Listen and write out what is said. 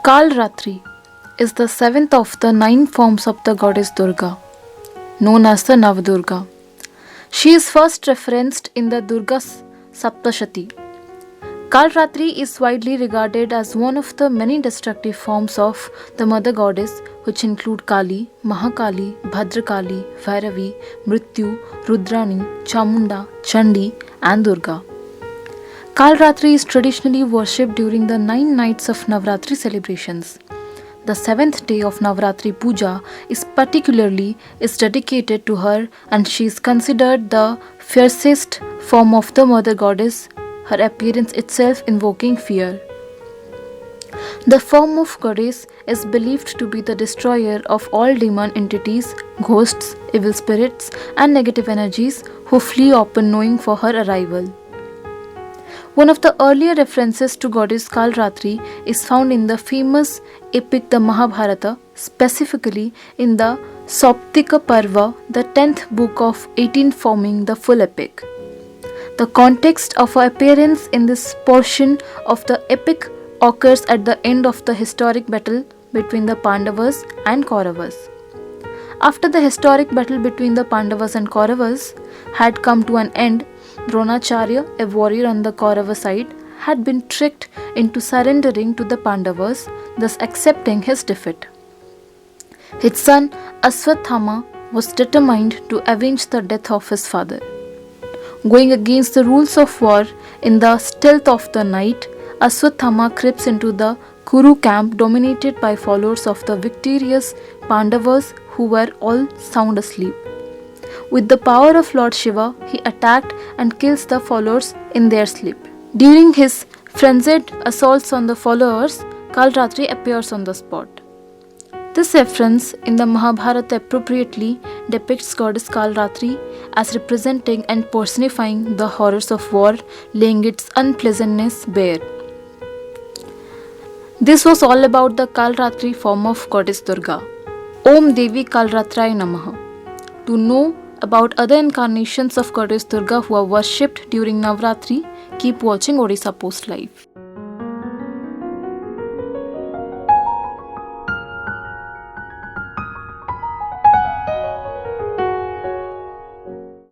Kalratri is the seventh of the 9 forms of the goddess Durga, known as the Navadurga. She is first referenced in the Durga Saptashati. Kalratri is widely regarded as one of the many destructive forms of the mother goddess, which include Kali, Mahakali, Bhadrakali, Bhairavi, Mrityu, Rudrani, Chamunda, Chandi, and Durga. Kalratri is traditionally worshipped during the 9 nights of Navratri celebrations. The 7th day of Navratri Puja is dedicated to her, and she is considered the fiercest form of the mother goddess, her appearance itself invoking fear. The form of goddess is believed to be the destroyer of all demon entities, ghosts, evil spirits, and negative energies who flee upon knowing for her arrival. One of the earlier references to goddess Kalratri is found in the famous epic the Mahabharata, specifically in the Sauptika Parva, the 10th book of 18 forming the full epic. The context of her appearance in this portion of the epic occurs at the end of the historic battle between the Pandavas and Kauravas. After the historic battle between the Pandavas and Kauravas had come to an end, Dronacharya, a warrior on the Kaurava side, had been tricked into surrendering to the Pandavas, thus accepting his defeat. His son Aswathama was determined to avenge the death of his father. Going against the rules of war in the stealth of the night, Aswathama creeps into the Kuru camp dominated by followers of the victorious Pandavas who were all sound asleep. With the power of Lord Shiva, he attacked and kills the followers in their sleep. During his frenzied assaults on the followers, Kalratri appears on the spot. This reference in the Mahabharata appropriately depicts goddess Kalratri as representing and personifying the horrors of war, laying its unpleasantness bare. This was all about the Kalratri form of goddess Durga. Om Devi Kalratrai Namaha. To know about other incarnations of goddess Durga who are worshipped during Navratri, keep watching Odisha Post Live.